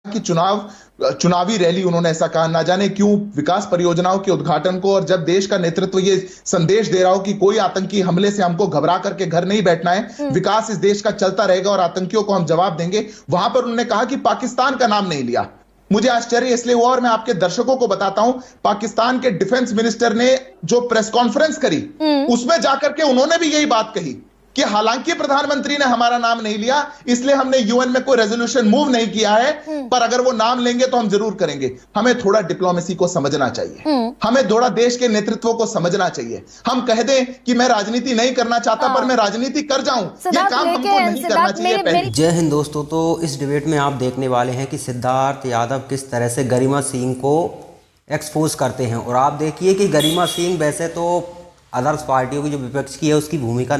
कि चुनावी रैली, उन्होंने ऐसा कहा, ना जाने क्यों विकास परियोजनाओं के उद्घाटन को, और जब देश का नेतृत्व ये संदेश दे रहा हो कि कोई आतंकी हमले से हमको घबरा करके घर नहीं बैठना है, विकास इस देश का चलता रहेगा और आतंकियों को हम जवाब देंगे, वहां पर उन्होंने कहा कि पाकिस्तान का नाम नहीं लिया। मुझे आश्चर्य इसलिए हुआ, और मैं आपके दर्शकों को बताता हूं, पाकिस्तान के डिफेंस मिनिस्टर ने जो प्रेस कॉन्फ्रेंस करी उसमें जाकर के उन्होंने भी यही बात कही कि हालांकि प्रधानमंत्री ने हमारा नाम नहीं लिया, इसलिए हमने यूएन में कोई रेजोल्यूशन मूव नहीं किया है, पर अगर वो नाम लेंगे तो हम जरूर करेंगे। हमें थोड़ा डिप्लोमेसी को समझना चाहिए, हमें थोड़ा देश के नेतृत्व को समझना चाहिए। हम कह दें कि मैं राजनीति नहीं करना चाहता, पर मैं राजनीति कर जाऊं, ये काम हमको नहीं करना चाहिए। जय हिंद दोस्तों। तो इस डिबेट में आप देखने वाले हैं कि सिद्धार्थ यादव किस तरह से गरिमा सिंह को एक्सपोज करते हैं। और आप देखिए कि गरिमा सिंह वैसे तो अदर्स पार्टियों की जो विपक्ष की है उसकी भूमिका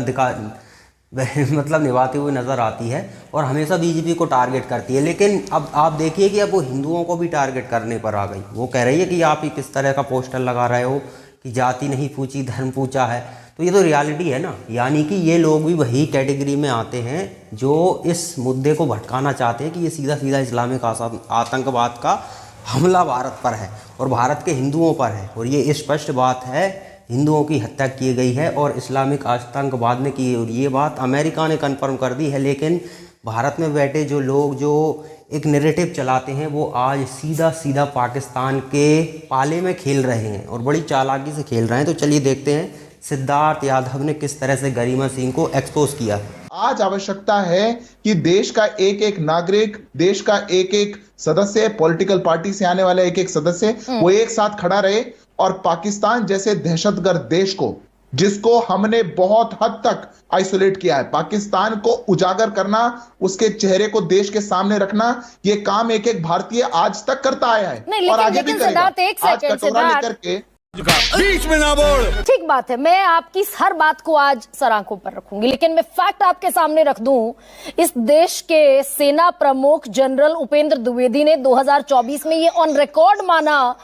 मतलब निभाते हुए नज़र आती है और हमेशा बीजेपी को टारगेट करती है, लेकिन अब आप देखिए कि अब वो हिंदुओं को भी टारगेट करने पर आ गई। वो कह रही है कि आप ही किस तरह का पोस्टर लगा रहे हो कि जाति नहीं पूछी धर्म पूछा है। तो ये तो रियलिटी है ना, यानी कि ये लोग भी वही कैटेगरी में आते हैं जो इस मुद्दे को भटकाना चाहते हैं कि ये सीधा सीधा इस्लामिक आतंकवाद का हमला भारत पर है और भारत के हिंदुओं पर है। और ये स्पष्ट बात है, हिंदुओं की हत्या की गई है और इस्लामिक आतंकवाद ने की है, और ये बात अमेरिका ने कंफर्म कर दी है। लेकिन भारत में बैठे जो लोग जो एक नैरेटिव चलाते हैं वो आज सीधा सीधा पाकिस्तान के पाले में खेल रहे हैं और बड़ी चालाकी से खेल रहे हैं। तो चलिए देखते हैं सिद्धार्थ यादव ने किस तरह से गरिमा सिंह को एक्सपोज किया। आज आवश्यकता है कि देश का एक एक नागरिक, देश का एक एक सदस्य, पॉलिटिकल पार्टी से आने वाला एक एक सदस्य, वो एक साथ खड़ा रहे और पाकिस्तान जैसे दहशतगर्द देश को, जिसको हमने बहुत हद तक आइसोलेट किया है, पाकिस्तान को उजागर करना, उसके चेहरे को देश के सामने रखना, ये काम एक एक भारतीय आज तक करता आया है और आगे भी करेगा। आज कटोरा लेकर के बीच में ना बोल। ठीक बात है, मैं आपकी हर बात को आज सर आंखों पर रखूंगी, लेकिन मैं फैक्ट आपके सामने रख दूं। इस देश के सेना प्रमुख जनरल उपेंद्र द्विवेदी ने 2024 में ये ऑन रिकॉर्ड माना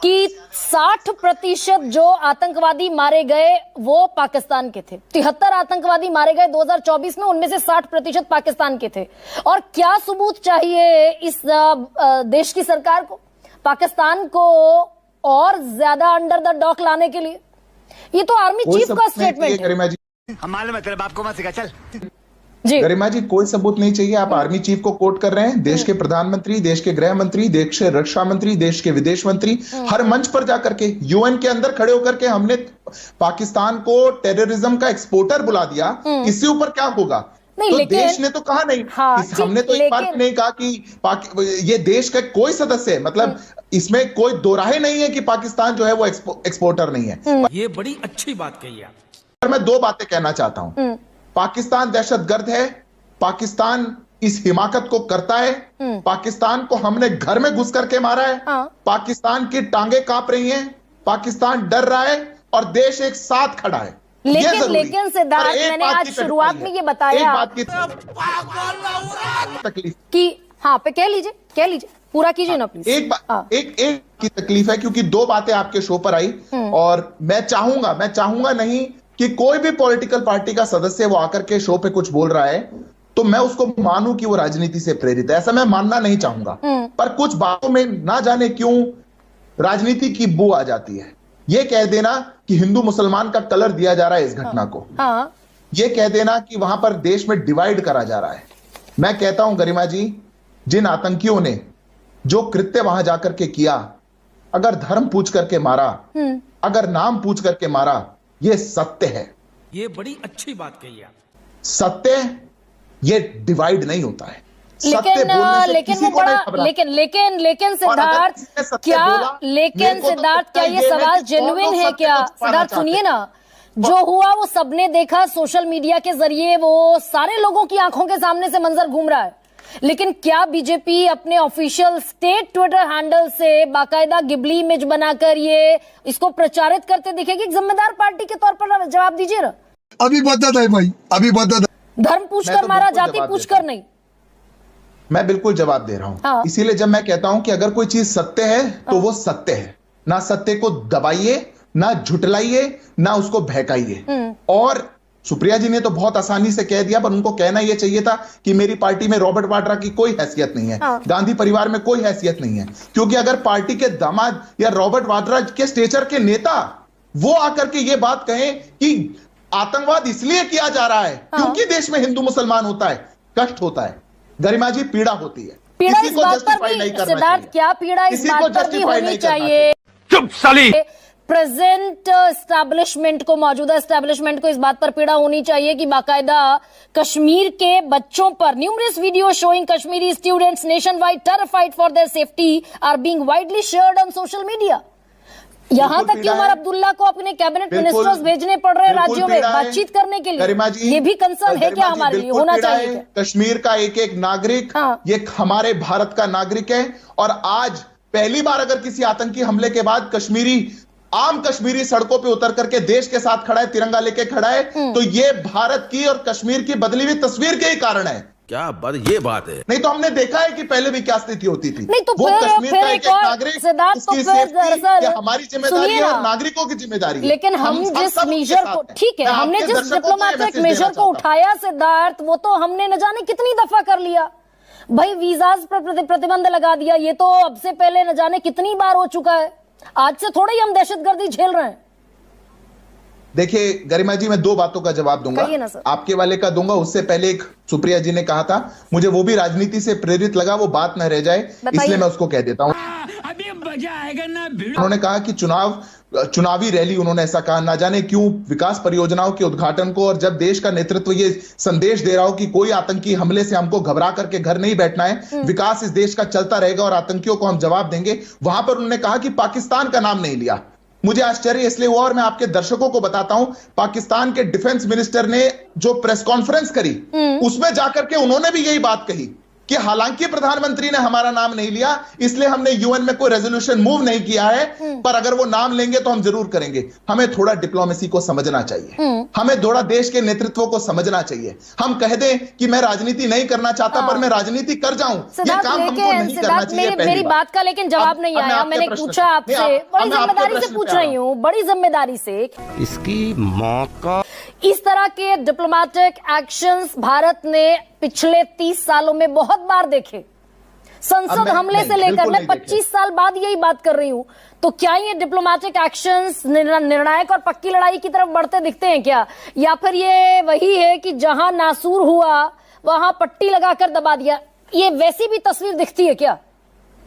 कि 60% जो आतंकवादी मारे गए वो पाकिस्तान के थे। 73 आतंकवादी मारे गए 2024 में, उनमें से 60% पाकिस्तान के थे। और क्या सबूत चाहिए इस देश की सरकार को पाकिस्तान को और ज्यादा अंडर द डॉक लाने के लिए? ये तो आर्मी चीफ का स्टेटमेंट है। गरिमा जी, हम मालूम है तेरे बाप को मत सिखा, चल जी। गरिमा जी, कोई सबूत नहीं चाहिए। आप आर्मी चीफ को कोट कर रहे हैं। देश के प्रधानमंत्री, देश के गृह मंत्री, देश के रक्षा मंत्री, देश के विदेश मंत्री हर मंच पर जाकर के, यूएन के अंदर खड़े होकर के हमने पाकिस्तान को टेररिज्म का एक्सपोर्टर बुला दिया। इससे ऊपर क्या होगा? तो देश ने तो कहा नहीं। हमने तो एक बात नहीं कहा कि ये देश का कोई सदस्य है, मतलब इसमें कोई दो राहे नहीं है कि पाकिस्तान जो है वो एक्सपोर्टर नहीं है। ये बड़ी अच्छी बात कही है। पर मैं दो बातें कहना चाहता हूं। पाकिस्तान दहशतगर्द है, पाकिस्तान इस हिमाकत को करता है, पाकिस्तान को हमने घर में घुस करके मारा है, पाकिस्तान की टांगे कांप रही हैं, पाकिस्तान डर रहा है और देश एक साथ खड़ा है। लेकिन सिद्धार्थ, मैंने आज शुरुआत में ये बताया एक बात की तकलीफ कि हाँ पे कह लीजिए पूरा कीजिए ना प्लीज। एक की तकलीफ है क्योंकि दो बातें आपके शो पर आई और मैं चाहूंगा नहीं कि कोई भी पॉलिटिकल पार्टी का सदस्य वो आकर के शो पे कुछ बोल रहा है तो मैं उसको मानूं कि वो राजनीति से प्रेरित है, ऐसा मैं मानना नहीं चाहूंगा। पर कुछ बातों में ना जाने क्यों राजनीति की बू आ जाती है। ये कह देना कि हिंदू मुसलमान का कलर दिया जा रहा है इस घटना को, ये कह देना कि वहां पर देश में डिवाइड करा जा रहा है। मैं कहता हूं गरिमा जी, जिन आतंकियों ने जो कृत्य वहां जाकर के किया, अगर धर्म पूछ करके मारा, अगर नाम पूछ करके मारा, ये सत्य है। ये बड़ी अच्छी बात कही है। सत्य ये डिवाइड नहीं होता है। लेकिन सिद्धार्थ क्या ये सवाल जेन्युइन है क्या? सिद्धार्थ सुनिए ना, जो हुआ वो सबने देखा, सोशल मीडिया के जरिए वो सारे लोगों की आंखों के सामने से मंजर घूम रहा है। लेकिन क्या बीजेपी अपने ऑफिशियल स्टेट ट्विटर हैंडल से बाकायदा गिबली इमेज बनाकर ये इसको प्रचारित करते दिखेगी? एक जिम्मेदार पार्टी के तौर पर जवाब दीजिए ना। अभी बता है भाई, अभी बता। धर्म पूछकर मारा, जाति पूछकर नहीं। मैं बिल्कुल जवाब दे रहा हूं। इसीलिए जब मैं कहता हूं कि अगर कोई चीज सत्य है तो वो सत्य है, ना सत्य को दबाइए, ना झुटलाइए, ना उसको बहकाइए। और सुप्रिया जी ने तो बहुत आसानी से कह दिया, पर उनको कहना यह चाहिए था कि मेरी पार्टी में रॉबर्ट वाड्रा की कोई हैसियत नहीं है, गांधी परिवार में कोई हैसियत नहीं है, क्योंकि अगर पार्टी के दामाद या रॉबर्ट वाड्रा के स्टेचर के नेता वो आकर के ये बात कहें कि आतंकवाद इसलिए किया जा रहा है क्योंकि देश में हिंदू मुसलमान होता है, कष्ट होता है, गरिमा जी पीड़ा होती है। पीड़ा इस बात पर भी, सिद्धार्थ क्या पीड़ा इस बात पर भी होनी चाहिए, चुप साली, प्रेजेंट एस्टैब्लिशमेंट को, मौजूदा एस्टैब्लिशमेंट को इस बात पर पीड़ा होनी चाहिए कि बाकायदा कश्मीर के बच्चों पर numerous video showing Kashmiri students nation wide terrified for their safety are being widely shared on social media. यहां तक कि उमर अब्दुल्ला को अपने कैबिनेट मिनिस्टर्स भेजने पड़ रहे हैं राज्यों में बातचीत करने के लिए। ये भी कंसर्न है क्या हमारे लिए, होना चाहिए क्या? कश्मीर का एक एक नागरिक ये हमारे भारत का नागरिक है, और आज पहली बार अगर किसी आतंकी हमले के बाद आम कश्मीरी सड़कों पे उतर करके देश के साथ खड़ा है, तिरंगा लेके खड़ा है, तो ये भारत की और कश्मीर की बदली हुई तस्वीर के ही कारण है। क्या बात, ये बात है। नहीं तो हमने देखा है कि पहले भी क्या स्थिति होती थी। नहीं तो वो फिर कश्मीर का एक नागरिक, इसकी सेफ्टी हमारी जिम्मेदारी है और नागरिकों की जिम्मेदारी है। लेकिन हम जिस मेजर को, ठीक है, हमने जिस डिप्लोमेटिक मेजर को उठाया सिद्धार्थ, वो तो हमने न जाने कितनी दफा कर लिया भाई। वीजाज पर प्रतिबंध लगा दिया, ये तो अब से पहले न जाने कितनी बार हो चुका है। आज से थोड़ा ही हम दहशतगर्दी झेल रहे हैं। देखिए गरिमा जी, मैं दो बातों का जवाब दूंगा, आपके वाले का दूंगा, उससे पहले एक सुप्रिया जी ने कहा था, मुझे वो भी राजनीति से प्रेरित लगा, वो बात न रह जाए इसलिए मैं उसको कह देता हूं। अभी मजा आएगा ना। उन्होंने कहा कि चुनावी रैली, उन्होंने ऐसा कहा, ना जाने क्यों विकास परियोजनाओं के उद्घाटन को, और जब देश का नेतृत्व ये संदेश दे रहा हो कि कोई आतंकी हमले से हमको घबरा करके घर नहीं बैठना है, विकास इस देश का चलता रहेगा और आतंकियों को हम जवाब देंगे, वहां पर उन्होंने कहा कि पाकिस्तान का नाम नहीं लिया। मुझे आश्चर्य इसलिए हुआ, और मैं आपके दर्शकों को बताता हूं, पाकिस्तान के डिफेंस मिनिस्टर ने जो प्रेस कॉन्फ्रेंस करी उसमें जाकर के उन्होंने भी यही बात कही कि हालांकि प्रधानमंत्री ने हमारा नाम नहीं लिया इसलिए हमने यूएन में कोई रेजोल्यूशन मूव नहीं किया है, पर अगर वो नाम लेंगे तो हम जरूर करेंगे। हमें थोड़ा डिप्लोमेसी को समझना चाहिए, हमें थोड़ा देश के नेतृत्व को समझना चाहिए। हम कह दें कि मैं राजनीति नहीं करना चाहता पर मैं राजनीति कर जाऊं, ये काम हमको नहीं करना चाहिए। मेरी बात का लेकिन जवाब नहीं आया। मैंने पूछा आपसे, बड़ी जिम्मेदारी से पूछ रही हूँ, बड़ी जिम्मेदारी से। इसकी मौका इस तरह के डिप्लोमेटिक एक्शंस भारत ने पिछले 30 सालों में बहुत बार देखे, संसद हमले से लेकर, मैं 25 साल बाद यही बात कर रही हूं। तो क्या ये डिप्लोमेटिक एक्शंस निर्णायक और पक्की लड़ाई की तरफ बढ़ते दिखते हैं क्या, या फिर ये वही है कि जहां नासूर हुआ वहां पट्टी लगाकर दबा दिया, ये वैसी भी तस्वीर दिखती है क्या?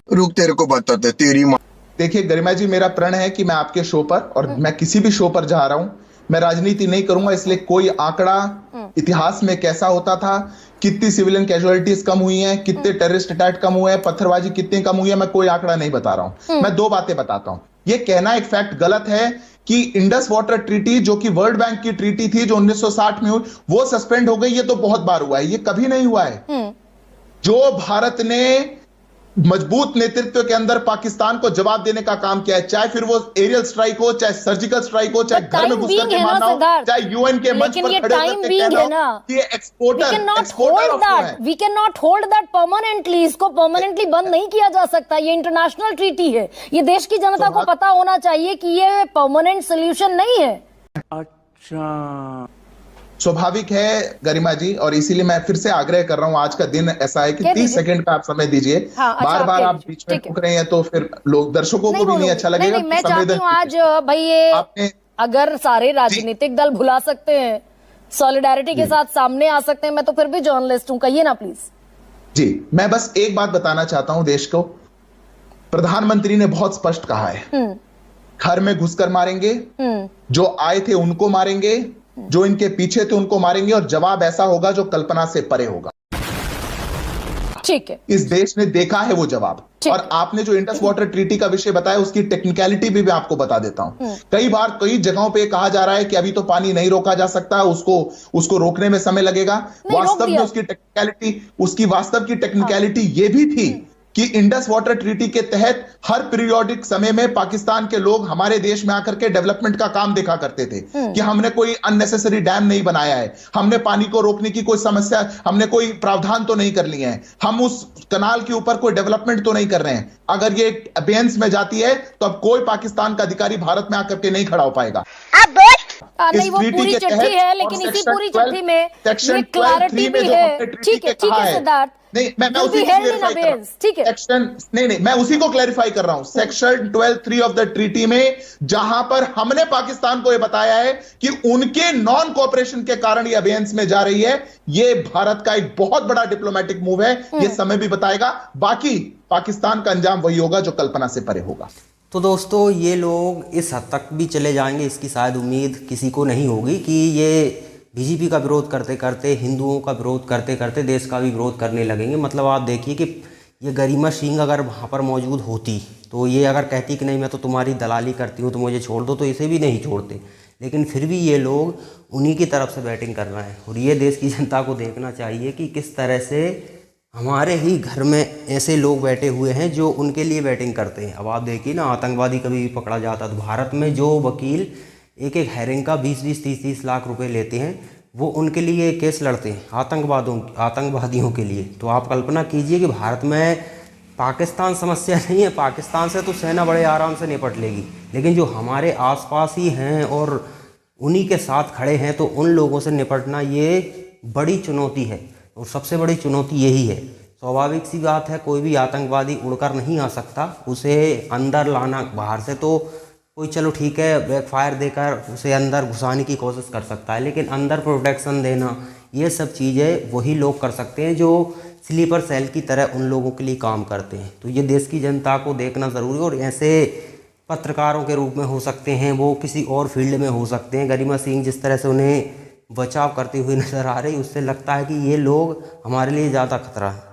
रुक, तेरे को बताते तेरी मां। देखिए गरिमा जी, मेरा प्रण है कि मैं आपके शो पर और मैं किसी भी शो पर जा रहा हूं, मैं राजनीति नहीं करूंगा, इसलिए कोई आंकड़ा इतिहास में कैसा होता था, कितनी सिविलियन कैजुअलिटीज कम हुई हैं, कितने टेररिस्ट अटैक कम हुए हैं, पत्थरबाजी कितनी कम हुई है, मैं कोई आंकड़ा नहीं बता रहा हूं। मैं दो बातें बताता हूं। ये कहना एक फैक्ट गलत है कि इंडस वाटर ट्रीटी, जो कि वर्ल्ड बैंक की ट्रीटी थी जो 1960 में हुई, वो सस्पेंड हो गई। ये तो बहुत बार हुआ है, ये कभी नहीं हुआ है। जो भारत ने मजबूत नेतृत्व के अंदर पाकिस्तान को जवाब देने का काम किया है, चाहे फिर वो एरियल स्ट्राइक हो, चाहे सर्जिकल स्ट्राइक हो, चाहे घर में घुस करके मारना हो, चाहे यूएन के मंच पर खड़े होकर कहना हो कि ये exporter we can not hold that permanently. इसको परमानेंटली बंद नहीं किया जा सकता, ये इंटरनेशनल ट्रीटी है। ये देश की जनता को पता होना चाहिए कि ये परमानेंट सोल्यूशन नहीं है। अच्छा, स्वाभाविक है गरिमा जी, और इसीलिए मैं फिर से आग्रह कर रहा हूं, आज का दिन ऐसा है कि 30 सेकंड का आप समय दीजिए। बार बार आप बीच में रुक रहे हैं तो फिर लोग, दर्शकों को भी नहीं अच्छा लगेगा। मैं चाहती हूँ आज भाई, ये अगर सारे राजनीतिक दल भुला सकते हैं, सॉलिडारिटी के साथ सामने आ सकते हैं, मैं तो फिर भी जर्नलिस्ट हूँ, कहिए ना प्लीज। जी, मैं बस एक बात बताना चाहता हूं देश को। प्रधानमंत्री ने बहुत स्पष्ट कहा है, घर में घुसकर मारेंगे, जो आए थे उनको मारेंगे, जो इनके पीछे थे उनको मारेंगे, और जवाब ऐसा होगा जो कल्पना से परे होगा। ठीक है, इस देश ने देखा है वो जवाब। और आपने जो इंडस वाटर ट्रीटी का विषय बताया, उसकी टेक्निकलिटी भी मैं आपको बता देता हूं। कई बार कई जगहों पे कहा जा रहा है कि अभी तो पानी नहीं रोका जा सकता, उसको रोकने में समय लगेगा। वास्तव में उसकी वास्तव की टेक्निकलिटी ये भी थी कि इंडस वाटर ट्रीटी के तहत हर पीरियोडिक समय में पाकिस्तान के लोग हमारे देश में आकर के डेवलपमेंट का काम देखा करते थे कि हमने कोई अननेसेसरी डैम नहीं बनाया है, हमने पानी को रोकने की कोई समस्या, हमने कोई प्रावधान तो नहीं कर लिए हैं, हम उस कनाल के ऊपर कोई डेवलपमेंट तो नहीं कर रहे हैं। अगर ये अबेंस में जाती है तो अब कोई पाकिस्तान का अधिकारी भारत में आकर के नहीं खड़ा हो पाएगा। अब नहीं, वो पूरी चिट्ठी है, लेकिन इसी पूरी चिट्ठी में ये क्लैरिटी भी है। ठीक है सिद्धार्थ, नहीं मैं उसी को क्लेरिफाई कर रहा हूं। ठीक है, सेक्शन नहीं मैं उसी को क्लेरिफाई कर रहा हूं। सेक्शन 12(3) ऑफ द ट्रीटी में जहां पर हमने पाकिस्तान को यह बताया है कि उनके नॉन कोऑपरेशन के कारण ये अबेयंस में जा रही है, ये भारत का एक बहुत बड़ा डिप्लोमेटिक मूव है। ये समय भी बताएगा, बाकी पाकिस्तान का अंजाम वही होगा जो कल्पना से परे होगा। तो दोस्तों, ये लोग इस हद तक भी चले जाएंगे, इसकी शायद उम्मीद किसी को नहीं होगी कि ये बीजेपी का विरोध करते करते, हिंदुओं का विरोध करते करते देश का भी विरोध करने लगेंगे। मतलब आप देखिए कि ये गरिमा सिंह अगर वहाँ पर मौजूद होती तो ये अगर कहती कि नहीं मैं तो तुम्हारी दलाली करती हूँ तो मुझे छोड़ दो, तो इसे भी नहीं छोड़ते। लेकिन फिर भी ये लोग उन्हीं की तरफ से बैटिंग कर रहे हैं। और ये देश की जनता को देखना चाहिए कि किस तरह से हमारे ही घर में ऐसे लोग बैठे हुए हैं जो उनके लिए बैटिंग करते हैं। अब आप देखिए ना, आतंकवादी कभी भी पकड़ा जाता तो भारत में जो वकील एक हेयरिंग का 20-20, 30-30 लाख रुपए लेते हैं, वो उनके लिए केस लड़ते हैं आतंकवादियों के लिए। तो आप कल्पना कीजिए कि भारत में पाकिस्तान समस्या नहीं है, पाकिस्तान से तो सेना बड़े आराम से निपट लेगी, लेकिन जो हमारे आसपास ही हैं और उन्हीं के साथ खड़े हैं, तो उन लोगों से निपटना ये बड़ी चुनौती है। और सबसे बड़ी चुनौती यही है। स्वाभाविक सी बात है, कोई भी आतंकवादी उड़कर नहीं आ सकता, उसे अंदर लाना बाहर से तो कोई चलो ठीक है बैकफायर देकर उसे अंदर घुसाने की कोशिश कर सकता है, लेकिन अंदर प्रोटेक्शन देना, ये सब चीज़ें वही लोग कर सकते हैं जो स्लीपर सेल की तरह उन लोगों के लिए काम करते हैं। तो ये देश की जनता को देखना ज़रूरी है। और ऐसे पत्रकारों के रूप में हो सकते हैं, वो किसी और फील्ड में हो सकते हैं। गरिमा सिंह जिस तरह से उन्हें बचाव करते हुए नज़र आ रही, उससे लगता है कि ये लोग हमारे लिए ज़्यादा खतरा है।